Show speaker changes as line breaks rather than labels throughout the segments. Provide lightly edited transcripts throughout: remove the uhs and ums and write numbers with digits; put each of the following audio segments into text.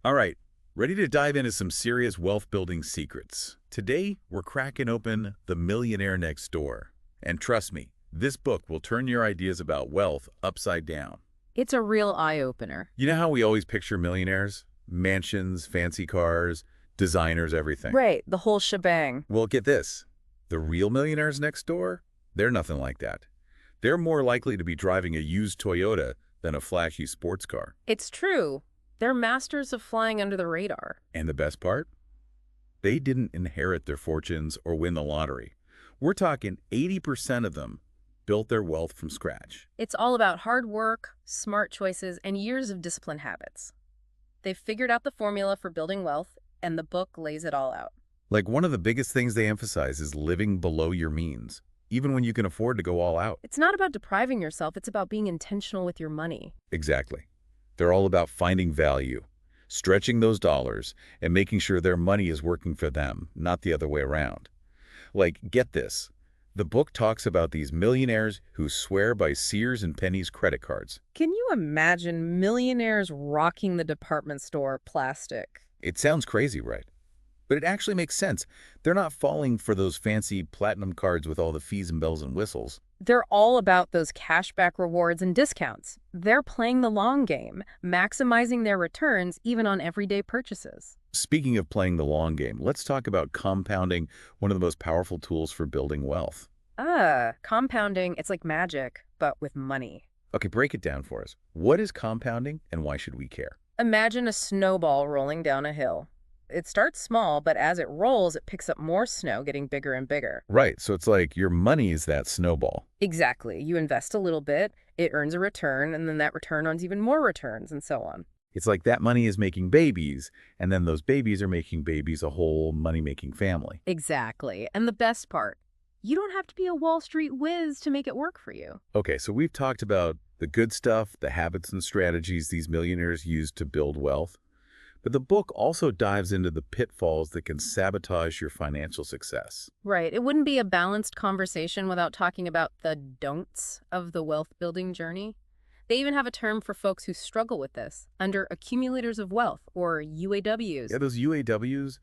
All right, ready to dive into some serious wealth-building secrets. Today, we're cracking open The Millionaire Next Door. And trust me, this book will turn your ideas about wealth upside down.
It's a real eye-opener.
You know how we always picture millionaires? Mansions, fancy cars, designers, everything.
Right, the whole shebang.
Well, get this. The real millionaires next door? They're nothing like that. They're more likely to be driving a used Toyota than a flashy sports car.
It's true. They're masters of flying under the radar.
And the best part? They didn't inherit their fortunes or win the lottery. We're talking 80% of them built their wealth from scratch.
It's all about hard work, smart choices, and years of disciplined habits. They've figured out the formula for building wealth, and the book lays it all out.
Like, one of the biggest things they emphasize is living below your means, even when you can afford to go all out.
It's not about depriving yourself, it's about being intentional with your money.
Exactly. They're all about finding value, stretching those dollars, and making sure their money is working for them, not the other way around. Like, get this. The book talks about these millionaires who swear by Sears and Penny's credit cards.
Can you imagine millionaires rocking the department store plastic?
It sounds crazy, right? But it actually makes sense. They're not falling for those fancy platinum cards with all the fees and bells and whistles.
They're all about those cashback rewards and discounts. They're playing the long game, maximizing their returns even on everyday purchases.
Speaking of playing the long game, let's talk about compounding, one of the most powerful tools for building wealth.
Compounding, it's like magic, but with money.
Okay, break it down for us. What is compounding and why should we care?
Imagine a snowball rolling down a hill. It starts small, but as it rolls, it picks up more snow, getting bigger and bigger.
Right, so it's like your money is that snowball.
Exactly. You invest a little bit, it earns a return, and then that return earns even more returns, and so on.
It's like that money is making babies, and then those babies are making babies, a whole money-making family.
Exactly. And the best part, you don't have to be a Wall Street whiz to make it work for you.
Okay, so we've talked about the good stuff, the habits and strategies these millionaires use to build wealth. But the book also dives into the pitfalls that can sabotage your financial success.
Right. It wouldn't be a balanced conversation without talking about the don'ts of the wealth-building journey. They even have a term for folks who struggle with this, under accumulators of wealth, or UAWs.
Yeah, those UAWs,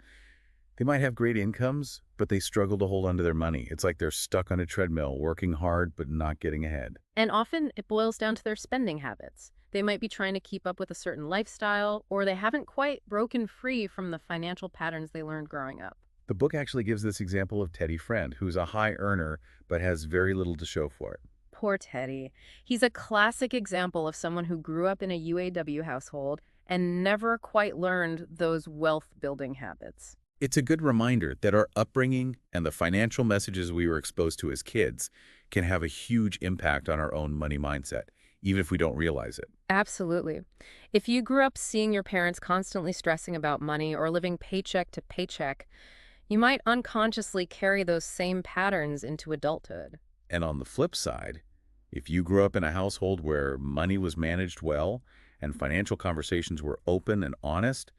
they might have great incomes, but they struggle to hold onto their money. It's like they're stuck on a treadmill, working hard but not getting ahead.
And often it boils down to their spending habits. They might be trying to keep up with a certain lifestyle, or they haven't quite broken free from the financial patterns they learned growing up.
The book actually gives this example of Teddy Friend, who's a high earner but has very little to show for it.
Poor Teddy. He's a classic example of someone who grew up in a UAW household and never quite learned those wealth-building habits.
It's a good reminder that our upbringing and the financial messages we were exposed to as kids can have a huge impact on our own money mindset, even if we don't realize it.
Absolutely. If you grew up seeing your parents constantly stressing about money or living paycheck to paycheck, you might unconsciously carry those same patterns into adulthood.
And on the flip side, if you grew up in a household where money was managed well and financial conversations were open and honest,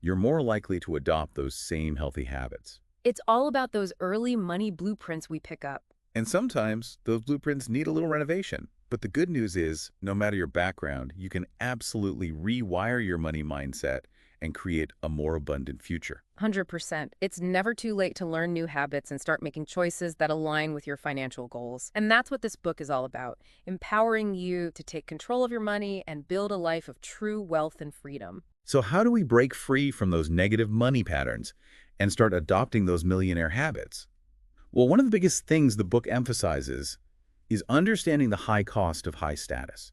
you're more likely to adopt those same healthy habits.
It's all about those early money blueprints we pick up.
And sometimes those blueprints need a little renovation. But the good news is, no matter your background, you can absolutely rewire your money mindset and create a more abundant future.
100%. It's never too late to learn new habits and start making choices that align with your financial goals. And that's what this book is all about, empowering you to take control of your money and build a life of true wealth and freedom.
So how do we break free from those negative money patterns and start adopting those millionaire habits? Well, one of the biggest things the book emphasizes is understanding the high cost of high status.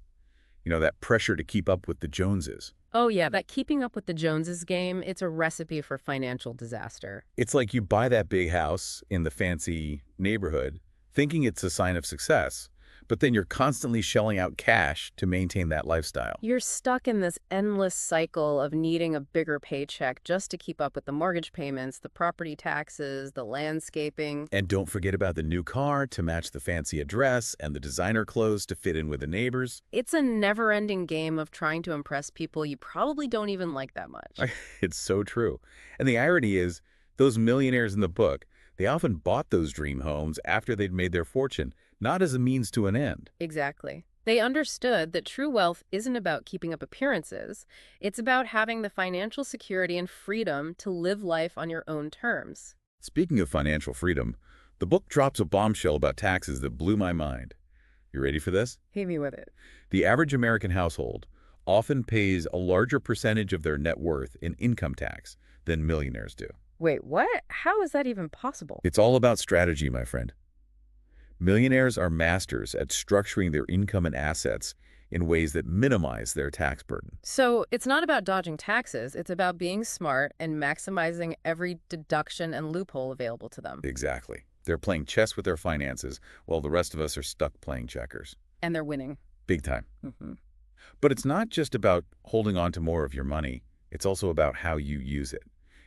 You know, that pressure to keep up with the Joneses.
Oh yeah, that keeping up with the Joneses game, it's a recipe for financial disaster.
It's like you buy that big house in the fancy neighborhood, thinking it's a sign of success, but then you're constantly shelling out cash to maintain that lifestyle.
You're stuck in this endless cycle of needing a bigger paycheck just to keep up with the mortgage payments, the property taxes, the landscaping.
And don't forget about the new car to match the fancy address and the designer clothes to fit in with the neighbors.
It's a never-ending game of trying to impress people you probably don't even like that much.
It's so true. And the irony is, those millionaires in the book, they often bought those dream homes after they'd made their fortune, not as a means to an end.
Exactly. They understood that true wealth isn't about keeping up appearances. It's about having the financial security and freedom to live life on your own terms.
Speaking of financial freedom, the book drops a bombshell about taxes that blew my mind. You ready for this?
Hit me with it.
The average American household often pays a larger percentage of their net worth in income tax than millionaires do.
Wait, what? How is that even possible?
It's all about strategy, my friend. Millionaires are masters at structuring their income and assets in ways that minimize their tax burden.
So it's not about dodging taxes. It's about being smart and maximizing every deduction and loophole available to them.
Exactly. They're playing chess with their finances while the rest of us are stuck playing checkers.
And they're winning.
Big time.
Mm-hmm.
But it's not just about holding on to more of your money. It's also about how you use it.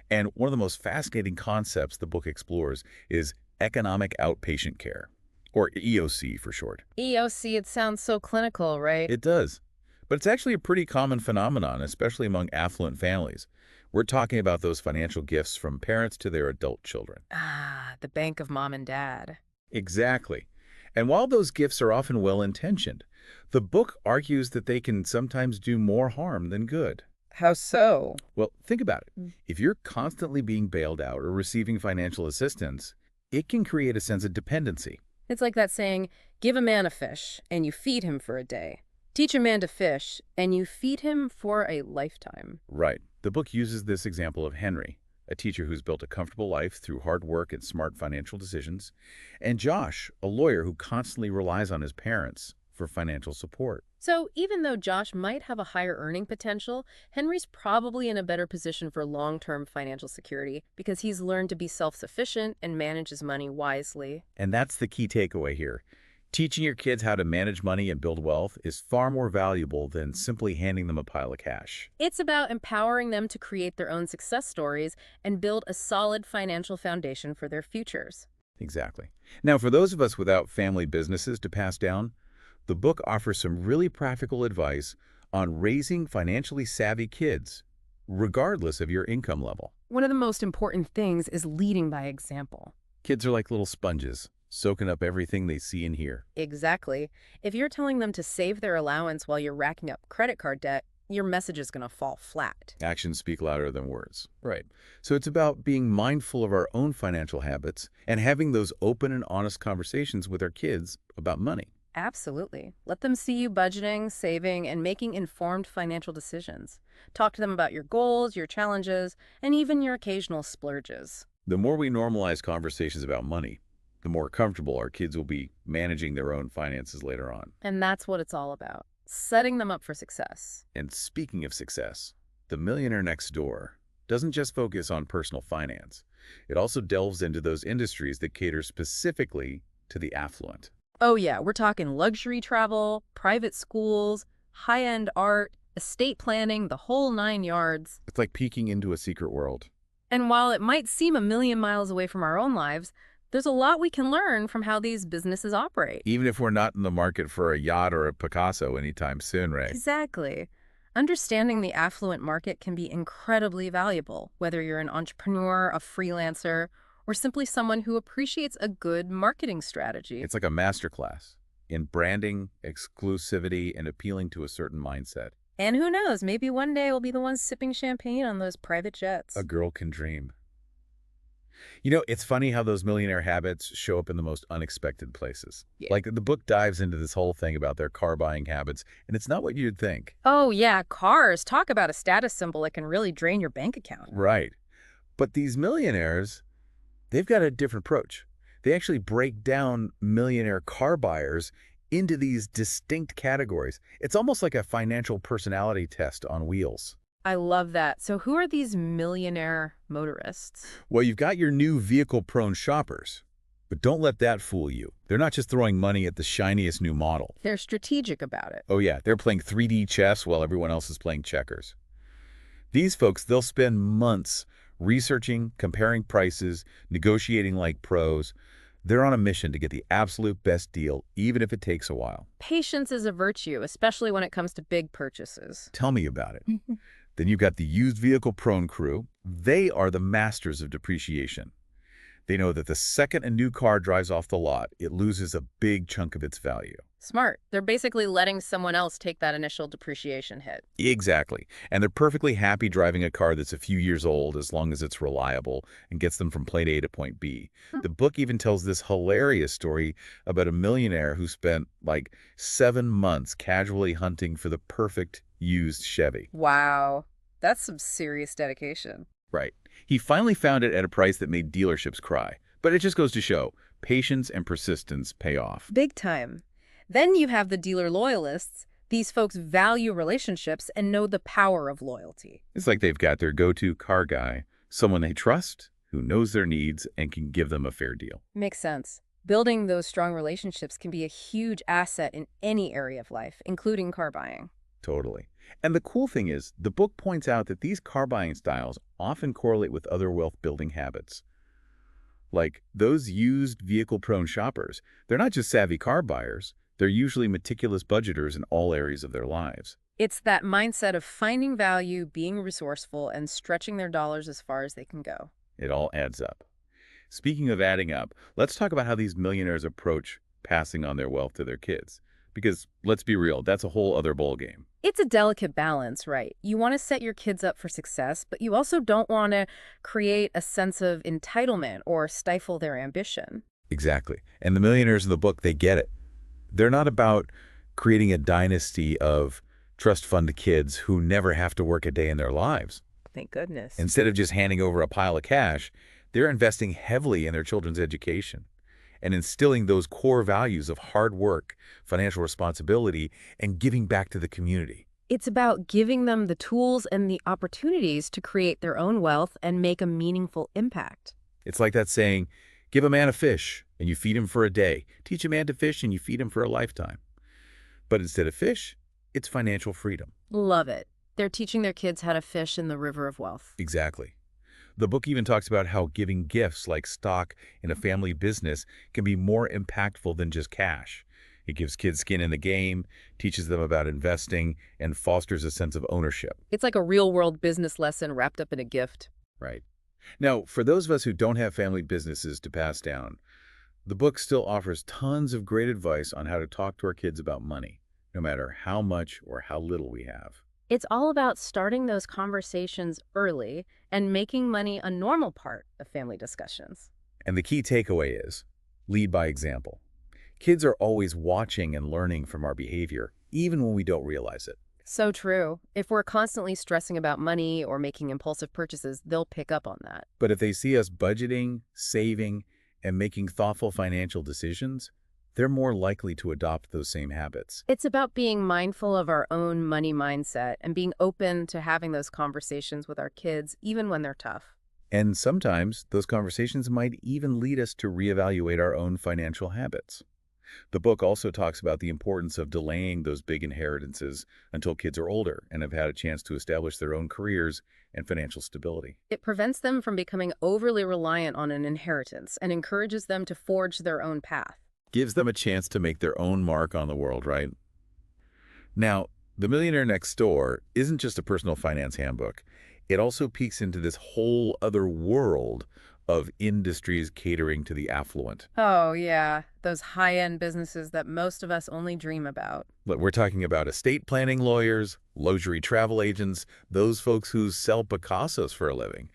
And one of the most fascinating concepts the book explores is economic outpatient care, or EOC for short.
EOC, it sounds so clinical, right?
It does. But it's actually a pretty common phenomenon, especially among affluent families. We're talking about those financial gifts from parents to their adult children.
Ah, the bank of mom and dad.
Exactly. And while those gifts are often well-intentioned, the book argues that they can sometimes do more harm than good.
How so?
Well, think about it. If you're constantly being bailed out or receiving financial assistance, it can create a sense of dependency.
It's like that saying, give a man a fish and you feed him for a day. Teach a man to fish and you feed him for a lifetime.
Right. The book uses this example of Henry, a teacher who's built a comfortable life through hard work and smart financial decisions, and Josh, a lawyer who constantly relies on his parents for financial support.
So even though Josh might have a higher earning potential, Henry's probably in a better position for long-term financial security because he's learned to be self-sufficient and manage his money wisely.
And that's the key takeaway here. Teaching your kids how to manage money and build wealth is far more valuable than simply handing them a pile of cash.
It's about empowering them to create their own success stories and build a solid financial foundation for their futures.
Exactly. Now, for those of us without family businesses to pass down, the book offers some really practical advice on raising financially savvy kids, regardless of your income level.
One of the most important things is leading by example.
Kids are like little sponges, soaking up everything they see and hear.
Exactly. If you're telling them to save their allowance while you're racking up credit card debt, your message is going to fall flat.
Actions speak louder than words. Right. So it's about being mindful of our own financial habits and having those open and honest conversations with our kids about money.
Absolutely. Let them see you budgeting, saving, and making informed financial decisions. Talk to them about your goals, your challenges, and even your occasional splurges.
The more we normalize conversations about money, the more comfortable our kids will be managing their own finances later on.
And that's what it's all about, setting them up for success.
And speaking of success, The Millionaire Next Door doesn't just focus on personal finance. It also delves into those industries that cater specifically to the affluent.
Oh yeah, we're talking luxury travel, private schools, high-end art, estate planning, the whole 9 yards.
It's like peeking into a secret world.
And while it might seem a million miles away from our own lives, there's a lot we can learn from how these businesses operate.
Even if we're not in the market for a yacht or a Picasso anytime soon, Ray.
Exactly. Understanding the affluent market can be incredibly valuable, whether you're an entrepreneur, a freelancer, or simply someone who appreciates a good marketing strategy.
It's like a masterclass in branding, exclusivity, and appealing to a certain mindset.
And who knows, maybe one day we'll be the ones sipping champagne on those private jets.
A girl can dream. You know, it's funny how those millionaire habits show up in the most unexpected places.
Yeah.
Like the book dives into this whole thing about their car buying habits, and it's not what you'd think.
Oh yeah, cars. Talk about a status symbol that can really drain your bank account.
Right. But these millionaires, they've got a different approach. They actually break down millionaire car buyers into these distinct categories. It's almost like a financial personality test on wheels.
I love that. So who are these millionaire motorists?
Well, you've got your new vehicle-prone shoppers, but don't let that fool you. They're not just throwing money at the shiniest new model.
They're strategic about it.
Oh yeah, they're playing 3D chess while everyone else is playing checkers. These folks, they'll spend months researching, comparing prices, negotiating like pros. They're on a mission to get the absolute best deal, even if it takes a while.
Patience is a virtue, especially when it comes to big purchases.
Tell me about it. Then you've got the used vehicle prone crew. They are the masters of depreciation. They know that the second a new car drives off the lot, it loses a big chunk of its value.
Smart. They're basically letting someone else take that initial depreciation hit.
Exactly. And they're perfectly happy driving a car that's a few years old as long as it's reliable and gets them from point A to point B. The book even tells this hilarious story about a millionaire who spent like 7 months casually hunting for the perfect used Chevy.
Wow. That's some serious dedication.
Right. He finally found it at a price that made dealerships cry. But it just goes to show, patience and persistence pay off.
Big time. Then you have the dealer loyalists. These folks value relationships and know the power of loyalty.
It's like they've got their go-to car guy, someone they trust, who knows their needs and can give them a fair deal.
Makes sense. Building those strong relationships can be a huge asset in any area of life, including car buying.
Totally. And the cool thing is, the book points out that these car buying styles often correlate with other wealth-building habits. Like those used vehicle-prone shoppers, they're not just savvy car buyers, they're usually meticulous budgeters in all areas of their lives.
It's that mindset of finding value, being resourceful, and stretching their dollars as far as they can go.
It all adds up. Speaking of adding up, let's talk about how these millionaires approach passing on their wealth to their kids. Because, let's be real, that's a whole other ballgame.
It's a delicate balance, right? You want to set your kids up for success, but you also don't want to create a sense of entitlement or stifle their ambition.
Exactly. And the millionaires in the book, they get it. They're not about creating a dynasty of trust fund kids who never have to work a day in their lives.
Thank goodness.
Instead of just handing over a pile of cash, they're investing heavily in their children's education and instilling those core values of hard work, financial responsibility, and giving back to the community.
It's about giving them the tools and the opportunities to create their own wealth and make a meaningful impact.
It's like that saying, give a man a fish and you feed him for a day. Teach a man to fish and you feed him for a lifetime. But instead of fish, it's financial freedom.
Love it. They're teaching their kids how to fish in the river of wealth.
Exactly. The book even talks about how giving gifts like stock in a family business can be more impactful than just cash. It gives kids skin in the game, teaches them about investing, and fosters a sense of ownership.
It's like a real-world business lesson wrapped up in a gift.
Right. Now, for those of us who don't have family businesses to pass down, the book still offers tons of great advice on how to talk to our kids about money, no matter how much or how little we have.
It's all about starting those conversations early and making money a normal part of family discussions.
And the key takeaway is, lead by example. Kids are always watching and learning from our behavior, even when we don't realize it.
So true. If we're constantly stressing about money or making impulsive purchases, they'll pick up on that.
But if they see us budgeting, saving, and making thoughtful financial decisions, they're more likely to adopt those same habits.
It's about being mindful of our own money mindset and being open to having those conversations with our kids, even when they're tough.
And sometimes those conversations might even lead us to reevaluate our own financial habits. The book also talks about the importance of delaying those big inheritances until kids are older and have had a chance to establish their own careers and financial stability.
It prevents them from becoming overly reliant on an inheritance and encourages them to forge their own path.
Gives them a chance to make their own mark on the world, right? Now, The Millionaire Next Door isn't just a personal finance handbook. It also peeks into this whole other world of industries catering to the affluent.
Oh, yeah. Those high-end businesses that most of us only dream about.
But we're talking about estate planning lawyers, luxury travel agents, those folks who sell Picassos for a living.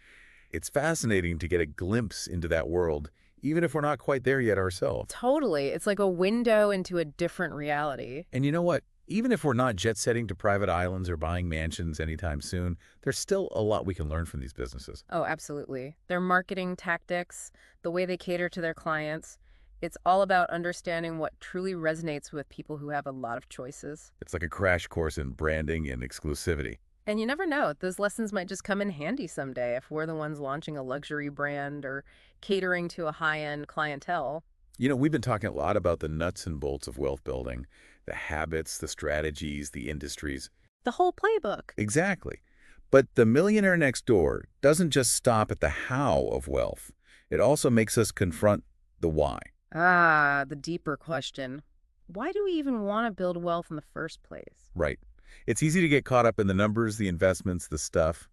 It's fascinating to get a glimpse into that world, even if we're not quite there yet ourselves.
Totally. It's like a window into a different reality.
And you know what? Even if we're not jet-setting to private islands or buying mansions anytime soon, there's still a lot we can learn from these businesses.
Oh, absolutely. Their marketing tactics, the way they cater to their clients, it's all about understanding what truly resonates with people who have a lot of choices.
It's like a crash course in branding and exclusivity.
And you never know, those lessons might just come in handy someday if we're the ones launching a luxury brand or catering to a high-end clientele.
You know, we've been talking a lot about the nuts and bolts of wealth building, the habits, the strategies, the industries.
The whole playbook.
Exactly. But The Millionaire Next Door doesn't just stop at the how of wealth. It also makes us confront the why.
Ah, the deeper question. Why do we even want to build wealth in the first place?
Right. It's easy to get caught up in the numbers, the investments, the stuff.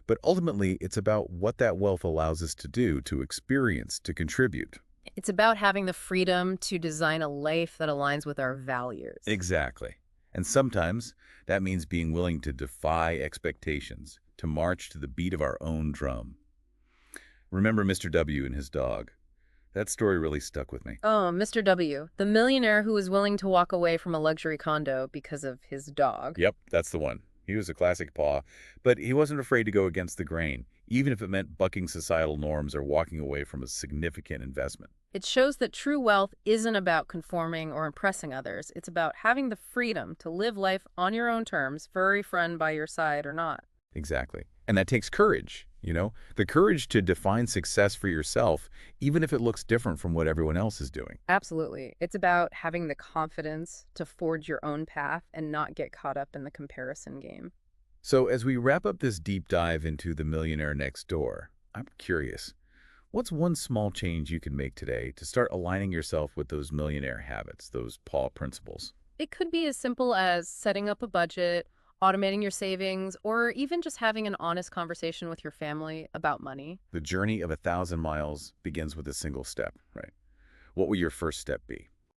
But ultimately, it's about what that wealth allows us to do, to experience, to contribute.
It's about having the freedom to design a life that aligns with our values.
Exactly. And sometimes that means being willing to defy expectations, to march to the beat of our own drum. Remember Mr. W and his dog? That story really stuck with me.
Oh, Mr. W., the millionaire who was willing to walk away from a luxury condo because of his dog.
Yep, that's the one. He was a classic paw, but he wasn't afraid to go against the grain, even if it meant bucking societal norms or walking away from a significant investment.
It shows that true wealth isn't about conforming or impressing others. It's about having the freedom to live life on your own terms, furry friend by your side or not.
Exactly. And that takes courage, the courage to define success for yourself, even if it looks different from what everyone else is doing.
Absolutely. It's about having the confidence to forge your own path and not get caught up in the comparison game.
So as we wrap up this deep dive into the Millionaire Next Door, I'm curious, what's one small change you can make today to start aligning yourself with those millionaire habits, those Paul principles?
It could be as simple as setting up a budget, automating your savings, or even just having an honest conversation with your family about money.
The journey of 1,000 miles begins with a single step, right? What will your first step be?